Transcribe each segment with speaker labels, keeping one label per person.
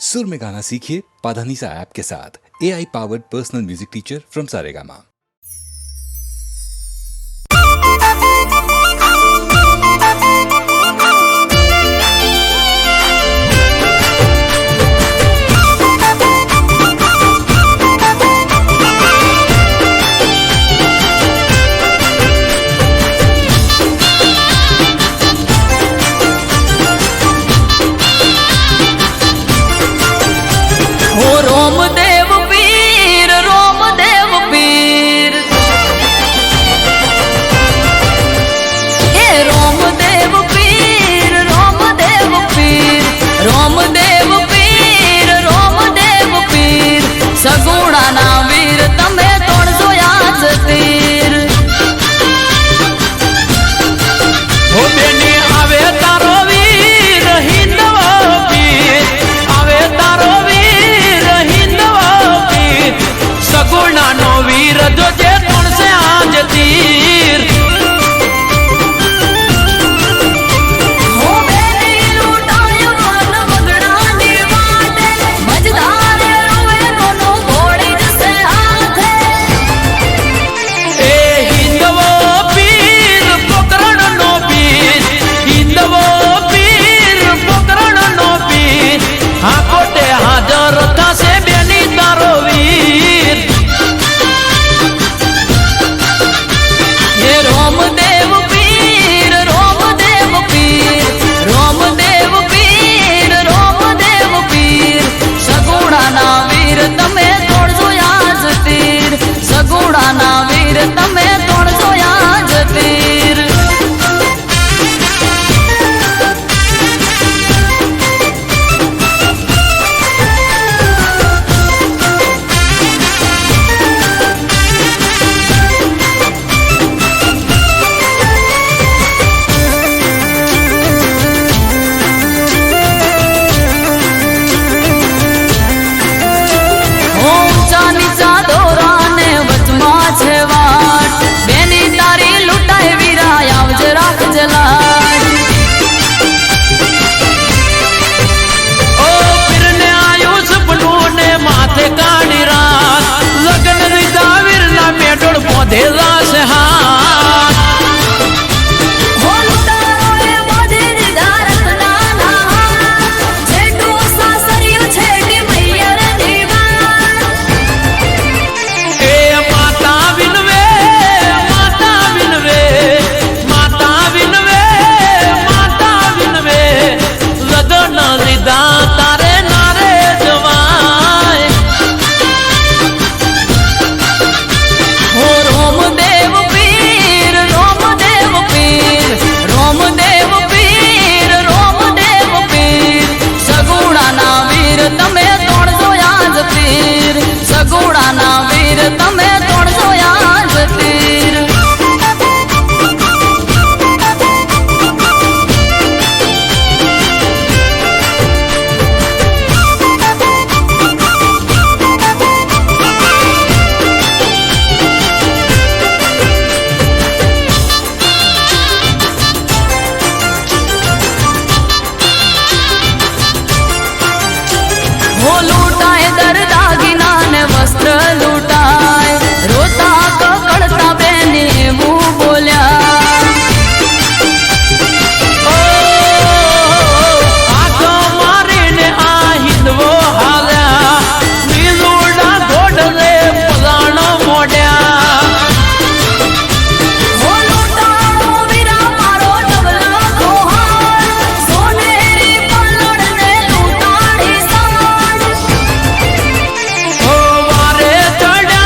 Speaker 1: सुर में गाना सीखिए पाधानीसा ऐप के साथ। AI powered personal music teacher from Saregama.
Speaker 2: Ramdev Pir हे रोमदेव पीर सगुणा ना वीर तमे तोड़जो याद तीर
Speaker 3: हो बेनी आवे तारो वीर हिंदवा पीर आवे तारो वीर हिंदवा पीर सगुणा नो वीर जो जे तोड़ से आज तीर
Speaker 2: हो बेनी लूटायो मन मगड़ानी वाटे मजदार रोवे दोनों घोड़ी जैसे हाथे
Speaker 3: ए हिंदवा पीर पकड़न नो पीर हिंदवा पीर पकड़न नो पीर हाँ कोटे हाजर था से बेनी तारो वीर
Speaker 2: हे रोमदेव पीर सगुणा ना वीर तमे तोड़जो याद तीर सगुणा ना वीर तमे तोड़जो याद तीर ऊंचा नीचा दोरा ने वचमा छे वाट बेनी तारी लुटाए वीरा आवज राख जलाट
Speaker 3: ओ फिरने आयो सपनों ने माथे काढ़ी रात लगन रीता वीरना मेडोड़ पौधे रास हाथ
Speaker 2: हो लुटारो ए बोधे निधारत नाना छेटू सासरियो छेटी मैयर दीवार
Speaker 3: ए माता विनवे माता विनवे माता विनवे माता विनवे लगन रीता तारे नारे जवाय
Speaker 2: हो रोमदेव पीर सगुणा ना वीर तमे तोड़जो याद तीर सगुणा ना वीर तमे तोड़जो याद तीर हो लूटाए दर दागिना ने वस्त्र लूटाए रोता ककड़ता बेनी मुंह बोल्या
Speaker 3: ओ आगो मारीने आ हिंदवो हाल्या मीलूड़ा घोड़ले पलाण मोड्या
Speaker 2: हो लूटाओ वीरा मारो डबला कोहार सोनेरी पल्लड़ ने लूटाड़ी साड़
Speaker 3: ओ वारे चढ़ा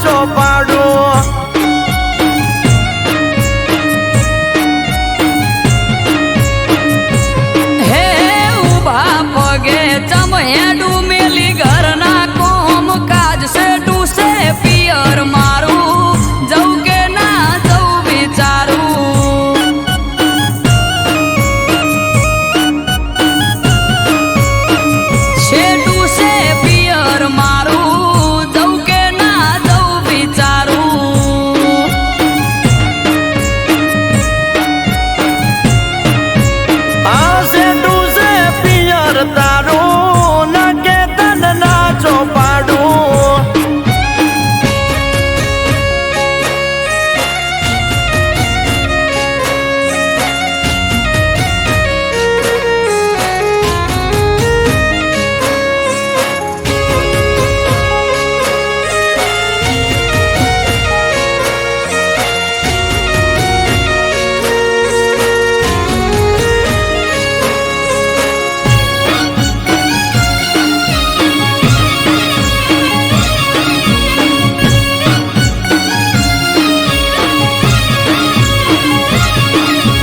Speaker 3: ચોપાડું
Speaker 2: હે ઉભા પગે ચમહેડું મેલી ઘરના કોમ કાજ છે ટુસે પિયર મારું જવું કે ના જવું વિચારું છે ટુસે પિયર મારું જવું કે ના જવું વિચારું
Speaker 3: આ સેટું છે પિયર તારું ન કે તન ના ચોપાડું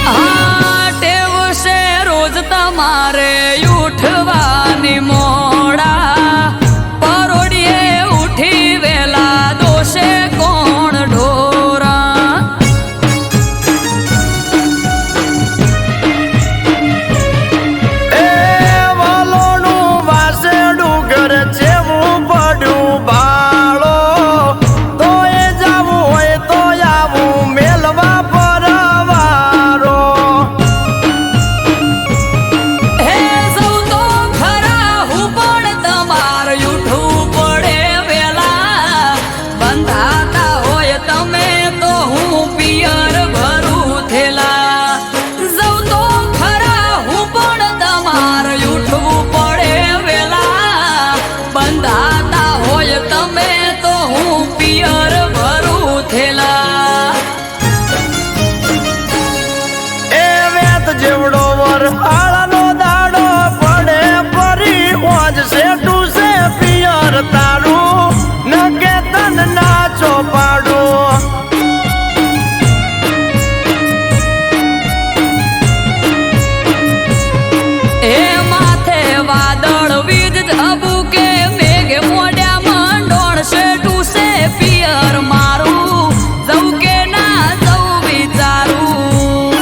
Speaker 2: આ ટેવ છે રોજ તમારે ઉઠવાની મોડા પરોડીએ ઉઠી વેલા દોષે કોણ ઢોરા
Speaker 3: એ વાલોનું વાસેડું ઘર જેવું પડ્યું બાળો તો એ જાવું હોય તો આવું મેલવા પરવારો
Speaker 2: હે સૌ તો ખરા હું પણ તમાર ઉઠવું પડે વેલા બંધાતા હોય તમે તો હું પિયર ભરું થેલા સૌ તો ખરા હું પણ તમાર ઉઠવું પડે વેલા બંધાતા હોય તમે તો હું પિયર ભરું થેલા
Speaker 3: એ વેત જેવડો વર હાળનો દાડો પડે પરી ઓજ સેટું છે પિયર તારું ન કે તન ના ચોપાડું
Speaker 2: એ માથે વાદળ વીજ ઝબુકે મેઘ મોઢ્યા મંડોળ છે ટુસે પિયર મારું જવું કે ના જવું વિચારું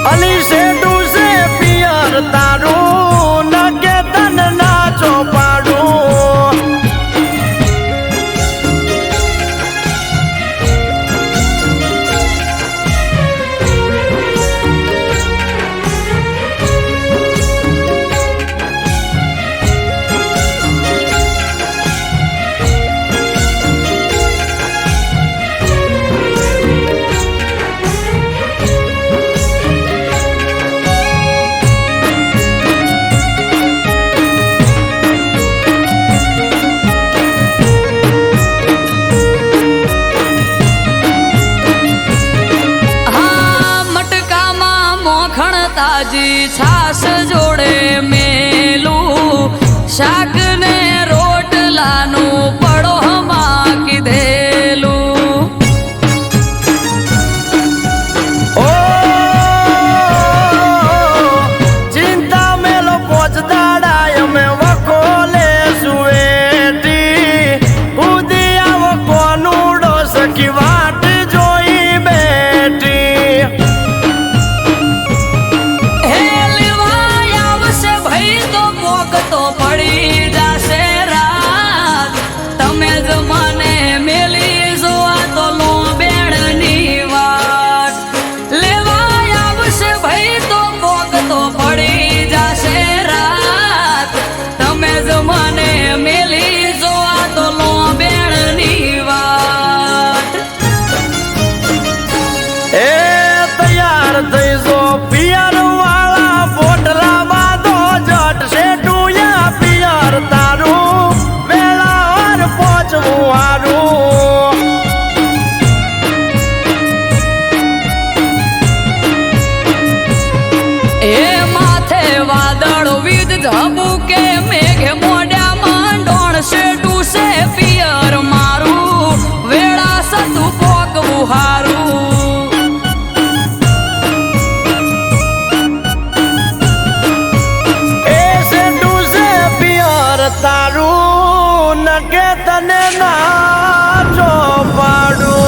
Speaker 3: અલી સેટું છે પિયર તારું ન કે તન ના ચોપાડું
Speaker 2: હા મટકામાં મોખણ તાજી છાસ જોડે મેલું શાક ને રોટલાનું પડોહમાં કીધેલું
Speaker 3: ઓ ચિંતા મેલો પોચ દાડા અમે વખોલે સુવેટી ઉદી આવો કોનુડો સખી વાટ જોઈ બેઠી
Speaker 2: હે લેવાય આવશે ભાઈ તો પોક તો પડી જાય
Speaker 3: તારું નકે તને ના જો પાડું.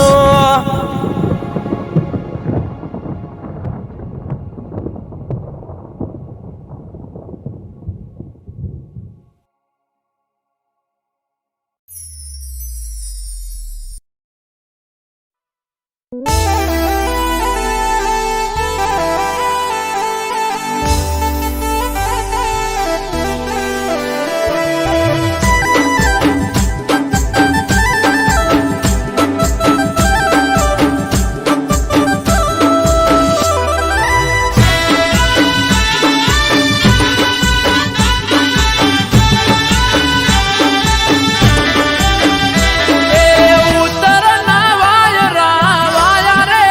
Speaker 4: ઉત્તરના વાયરા વાયા રે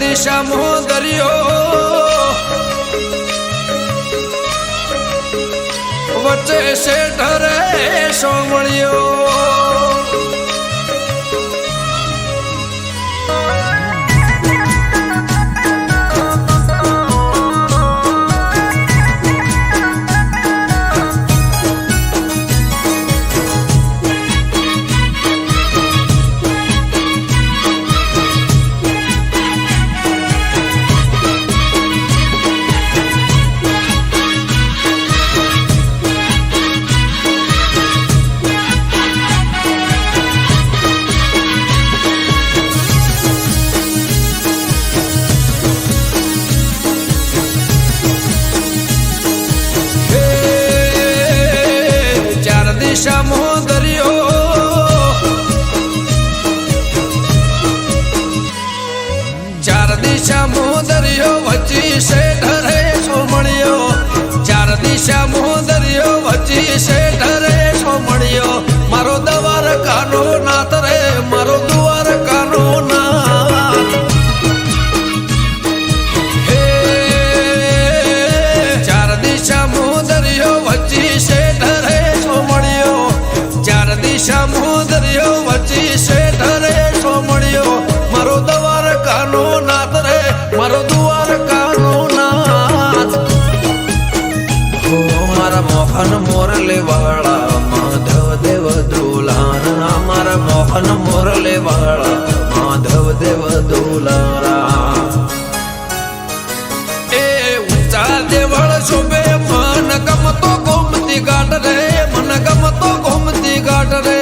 Speaker 4: દિશામાં દરિયો વચ્ચે શેઠ રે સોમળિયો દિશામાં દરિયો ચાર દિશામાં દરિયો વચ્ચી શેઠ રે સોમળિયો ચાર દિશામાં દરિયો વચ્ચી શેઠ રે સોમળિયો મારો દ્વારકાનો નાથ રે મારો દ્વારકાનો નાથ હે ચાર દિશામાં દરિયો વચ્ચી શેઠ રે દિશામાં દરિયો વચ્ચી શેઠ રે સોમળિયો મારો દ્વારકાનો નાથ રે મારો દ્વારકાનો નાથ ઓ મારા મોહન મોરલે વાળા માધવ દેવ દુલારા મારા મોહન મોરલે વાળા માધવ દેવ દુલારા એ ઊંચા દેવળ શોભે મન ગમતો ગોમતી ઘાટ રે મન ગમતો ગોમતી ઘાટ રે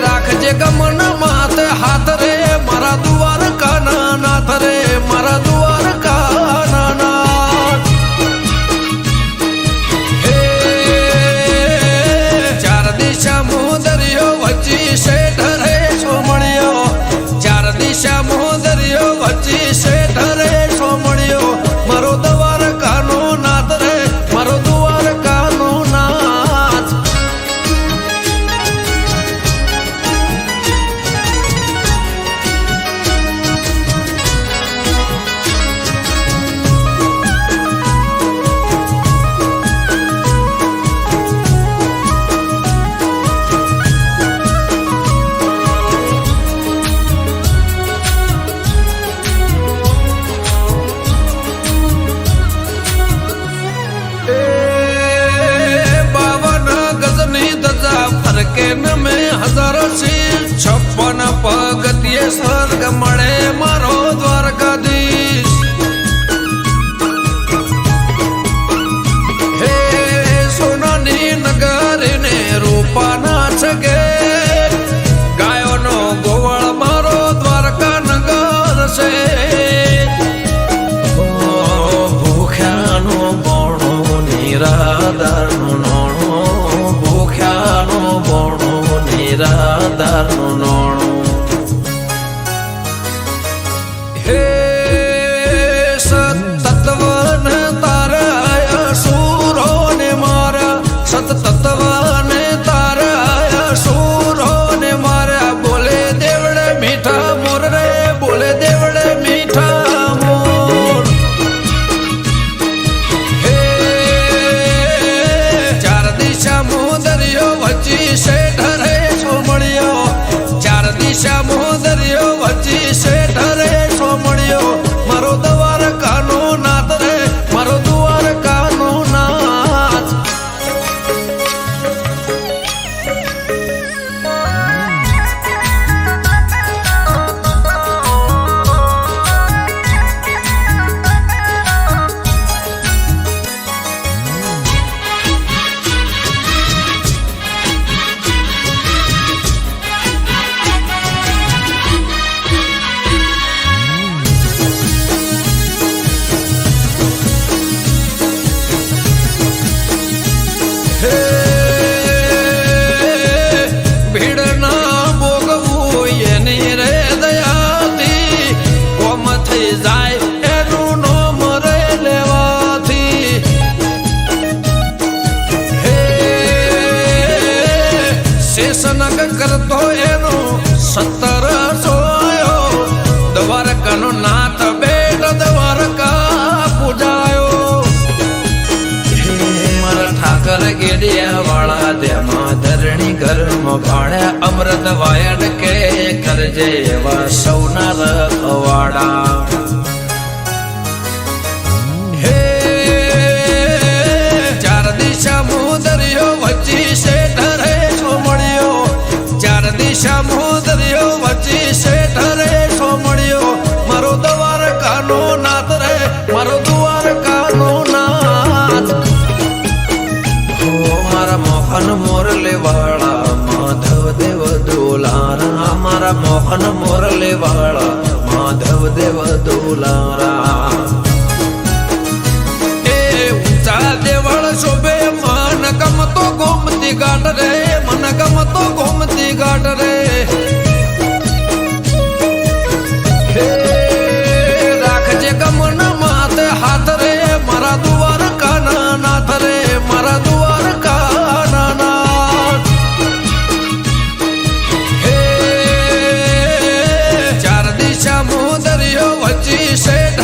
Speaker 4: રાખજે ગમન માથે હાથ રે મારા દ્વારકાના નાથ રે મારા દ્વારકાના નાથ હે ચાર દિશામાં દરિયો વચ્ચી શેઠ રે સોમળિયો ચાર દિશામાં દરિયો વચ્ચી શેઠ રે સોમળિયો મારો દ્વારકાનો નાથ રે મારો દ્વારકાનો નાથ ફરકે નમે હજારો શીર 56 પગથિયે સ્વર્ગ મળે મારો દ્વારકાધીશ હે સોનાની નગરી ને રૂપાના છગે ગાયોનો ગોવાળ મારો દ્વારકા નગર છે ભૂખ્યાનો બોણો નિરાધારનો નિરાધારનું નોણું હે સતત્વને તારા સુરો ને મારા સતત્વને તારા સુરો ને મારા બોલે દેવડે મીઠા મોર રે બોલે દેવડે મીઠા મોર હે ચાર દિશામાં દરિયો વચ્ચી શેઠ રે સોમળિયો ચાર દિશામાં દરિયો વચ્ચી શેઠ રે સોમળિયો નાથ બેટ દ્વારકા પૂજાયો મારા ઠાકર ગેડિયા વાળા તેમાં ધરણી ઘરમાં ભાડ્યા અમૃત વાયડ કે કરજે એવા સૌના રખવાડા હે ચાર દિશા મુદરિયો વચ્ચી શેઠરે સોમળ્યો ચાર દિશા મુદરિયો વચ્ચી શેઠરે સોમળ્યો મારો દ્વારકાનો નાથ રે મારો દ્વારકાનો નાથ મારા મોહન મોરલે વાળા માધવ દેવ દુલારા મારા મોહન મોરલે વાળા માધવ દેવ દુલારા એ ઊંચા દેવળ શોભે મન ગમતો ગોમતી ઘાટ રે મન ગમતો ગોમતી ઘાટ રે રાખજે ગમન માથે હાથ રે મારા દ્વારકાના નાથ રે મારા દ્વારકાના નાથ હે ચાર દિશા મુદરિયો વચ્ચી શેઠ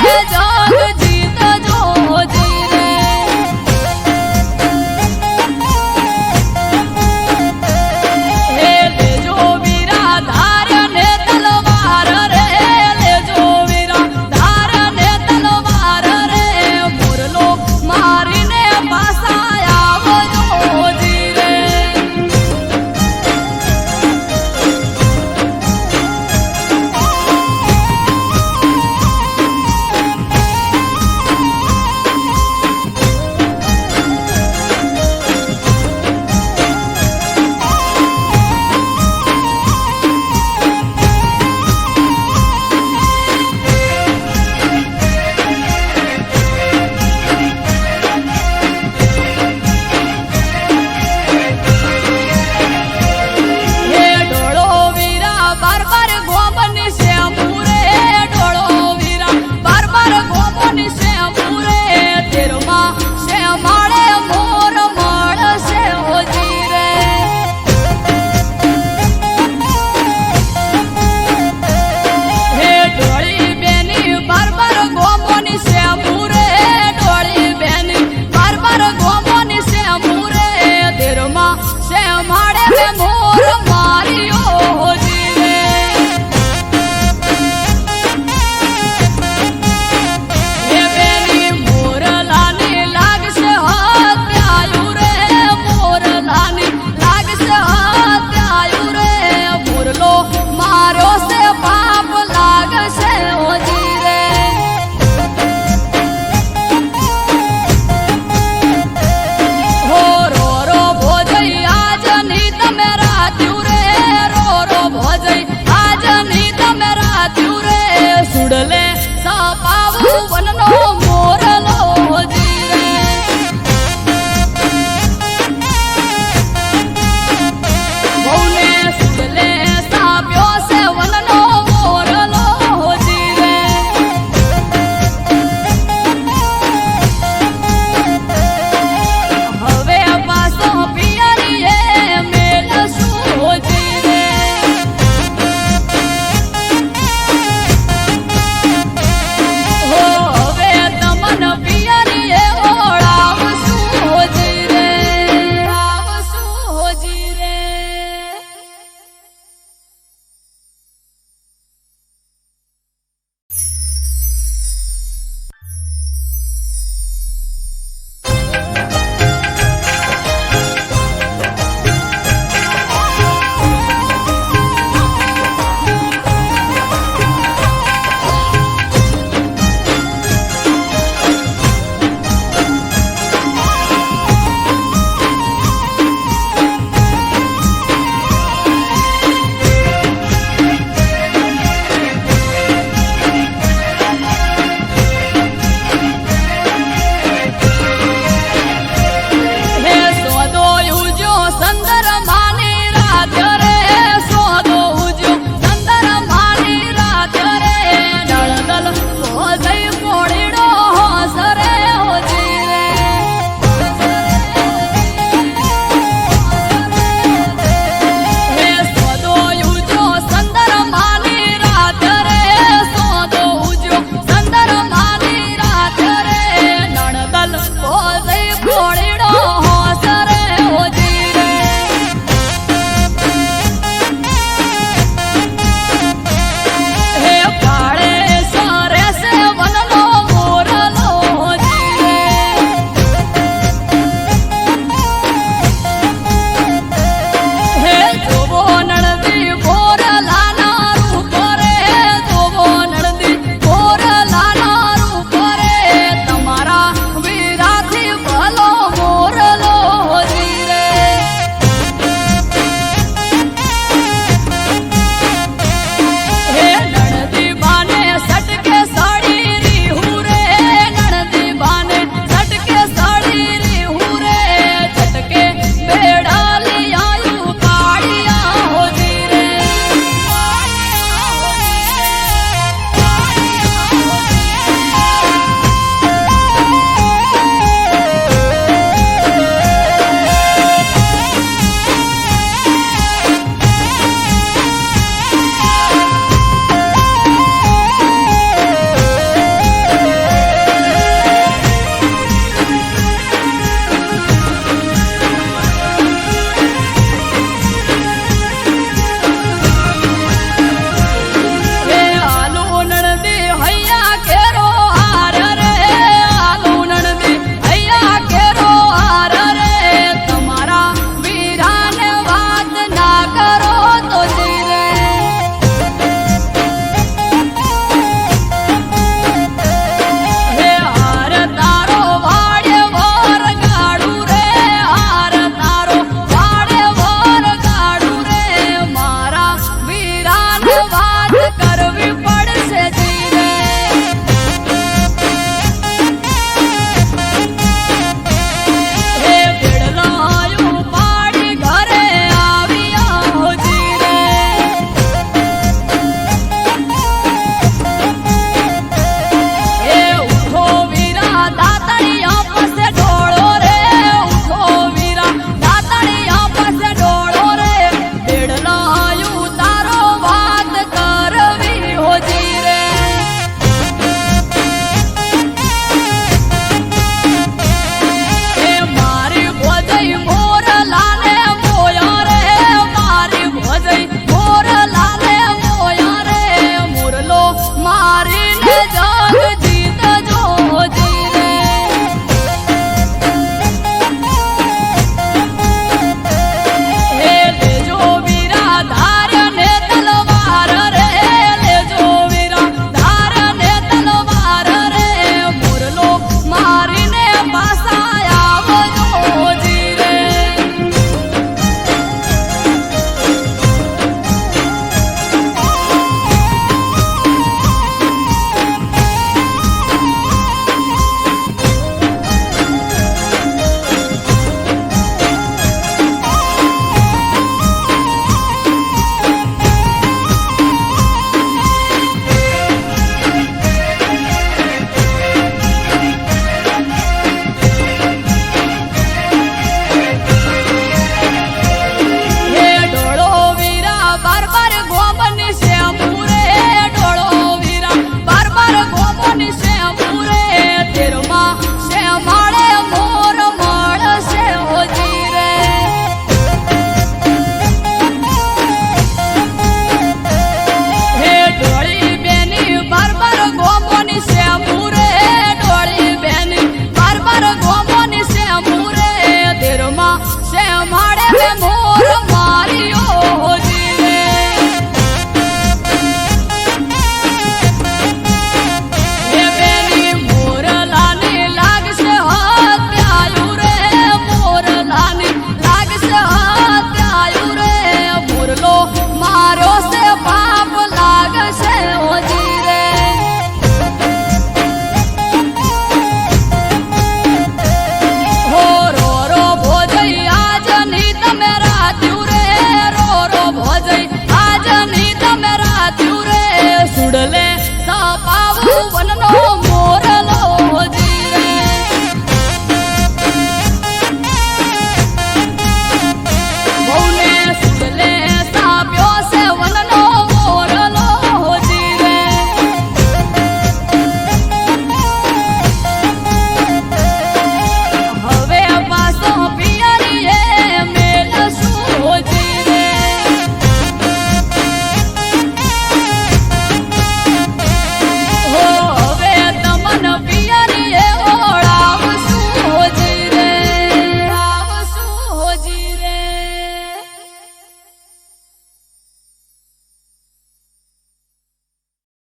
Speaker 2: જો